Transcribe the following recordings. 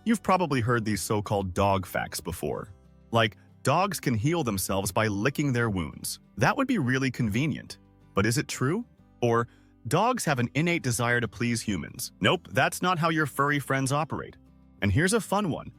You've probably heard these so-called dog facts before. Like, dogs can heal themselves by licking their wounds. That would be really convenient. But is it true? Or, dogs have an innate desire to please humans. Nope, that's not how your furry friends operate. And here's a fun one.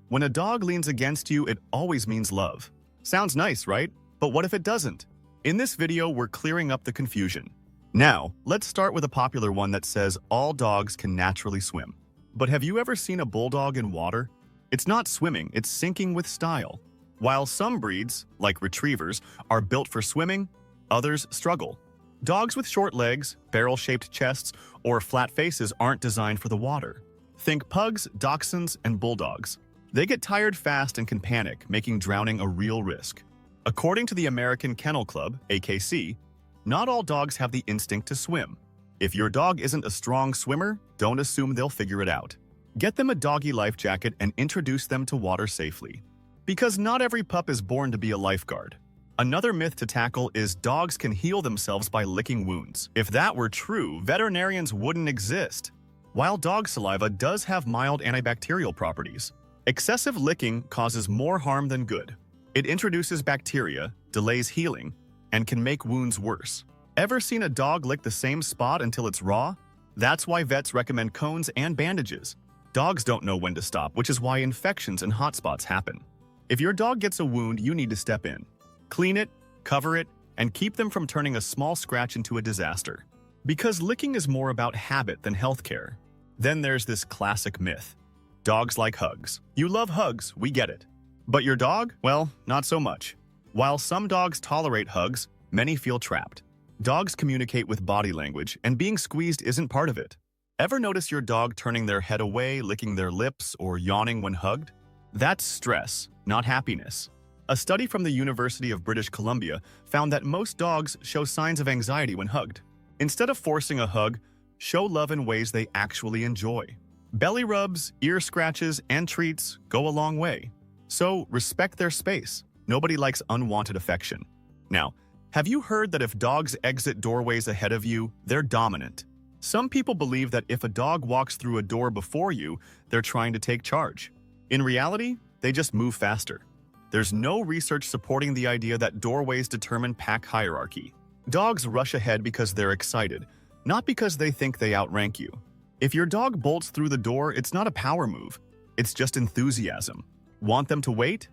When a dog leans against you, it always means love. Sounds nice, right? But what if it doesn't? In this video, we're clearing up the confusion. Now, let's start with a popular one that says all dogs can naturally swim. But have you ever seen a bulldog in water? It's not swimming, it's sinking with style. While some breeds, like retrievers, are built for swimming, others struggle. Dogs with short legs, barrel-shaped chests, or flat faces aren't designed for the water. Think pugs, dachshunds, and bulldogs. They get tired fast and can panic, making drowning a real risk. According to the American Kennel Club, AKC, not all dogs have the instinct to swim. If your dog isn't a strong swimmer, don't assume they'll figure it out. Get them a doggy life jacket and introduce them to water safely. Because not every pup is born to be a lifeguard. Another myth to tackle is dogs can heal themselves by licking wounds. If that were true, veterinarians wouldn't exist. While dog saliva does have mild antibacterial properties, excessive licking causes more harm than good. It introduces bacteria, delays healing, and can make wounds worse. Ever seen a dog lick the same spot until it's raw? That's why vets recommend cones and bandages. Dogs don't know when to stop, which is why infections and hot spots happen. If your dog gets a wound, you need to step in. Clean it, cover it, and keep them from turning a small scratch into a disaster. Because licking is more about habit than healthcare. Then there's this classic myth. Dogs like hugs. You love hugs, we get it. But your dog? Well, not so much. While some dogs tolerate hugs, many feel trapped. Dogs communicate with body language, and being squeezed isn't part of it. Ever notice your dog turning their head away, licking their lips, or yawning when hugged? That's stress, not happiness. A study from the University of British Columbia found that most dogs show signs of anxiety when hugged. Instead of forcing a hug, show love in ways they actually enjoy. Belly rubs, ear scratches, and treats go a long way. So respect their space. Nobody likes unwanted affection. Now, have you heard that if dogs exit doorways ahead of you, they're dominant? Some people believe that if a dog walks through a door before you, they're trying to take charge. In reality, they just move faster. There's no research supporting the idea that doorways determine pack hierarchy. Dogs rush ahead because they're excited, not because they think they outrank you. If your dog bolts through the door, it's not a power move. It's just enthusiasm. Want them to wait?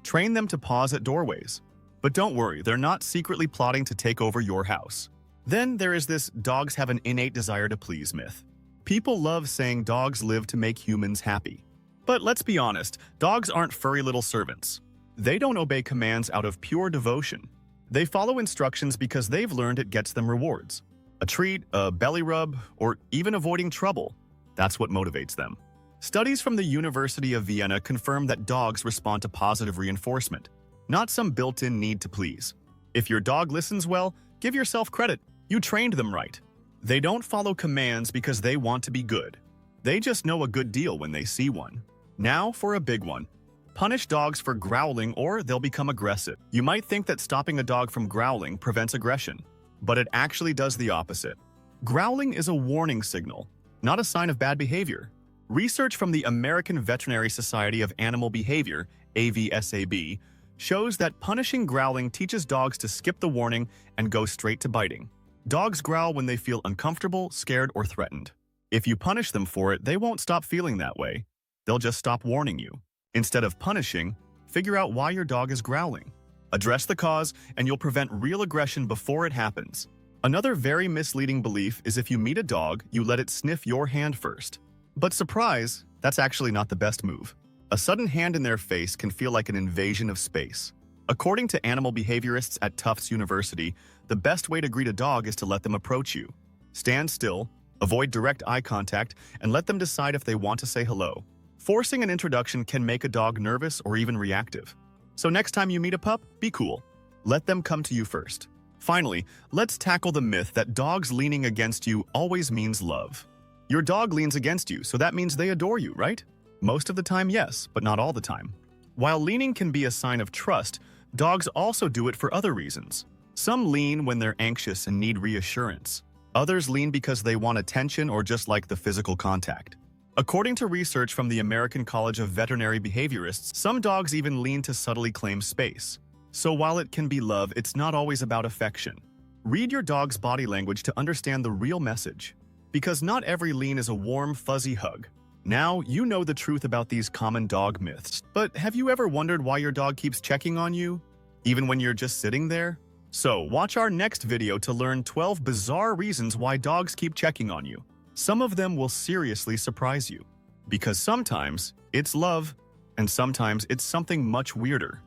Train them to pause at doorways. But don't worry, they're not secretly plotting to take over your house. Then there is this dogs have an innate desire to please myth. People love saying dogs live to make humans happy. But let's be honest, dogs aren't furry little servants. They don't obey commands out of pure devotion. They follow instructions because they've learned it gets them rewards. A treat, a belly rub, or even avoiding trouble. That's what motivates them. Studies from the University of Vienna confirm that dogs respond to positive reinforcement, not some built-in need to please. If your dog listens well, give yourself credit. You trained them right. They don't follow commands because they want to be good. They just know a good deal when they see one. Now for a big one. Punish dogs for growling or they'll become aggressive. You might think that stopping a dog from growling prevents aggression, but it actually does the opposite. Growling is a warning signal, not a sign of bad behavior. Research from the American Veterinary Society of Animal Behavior, AVSAB, shows that punishing growling teaches dogs to skip the warning and go straight to biting. Dogs growl when they feel uncomfortable, scared, or threatened. If you punish them for it, they won't stop feeling that way. They'll just stop warning you. Instead of punishing, figure out why your dog is growling. Address the cause, and you'll prevent real aggression before it happens. Another very misleading belief is if you meet a dog, you let it sniff your hand first. But surprise, that's actually not the best move. A sudden hand in their face can feel like an invasion of space. According to animal behaviorists at Tufts University, the best way to greet a dog is to let them approach you. Stand still, avoid direct eye contact, and let them decide if they want to say hello. Forcing an introduction can make a dog nervous or even reactive. So next time you meet a pup, be cool. Let them come to you first. Finally, let's tackle the myth that dogs leaning against you always means love. Your dog leans against you, so that means they adore you, right? Most of the time, yes, but not all the time. While leaning can be a sign of trust, dogs also do it for other reasons. Some lean when they're anxious and need reassurance. Others lean because they want attention or just like the physical contact. According to research from the American College of Veterinary Behaviorists, some dogs even lean to subtly claim space. So while it can be love, it's not always about affection. Read your dog's body language to understand the real message. Because not every lean is a warm, fuzzy hug. Now, you know the truth about these common dog myths. But have you ever wondered why your dog keeps checking on you, even when you're just sitting there? So, watch our next video to learn 12 bizarre reasons why dogs keep checking on you. Some of them will seriously surprise you. Because sometimes it's love, and sometimes it's something much weirder.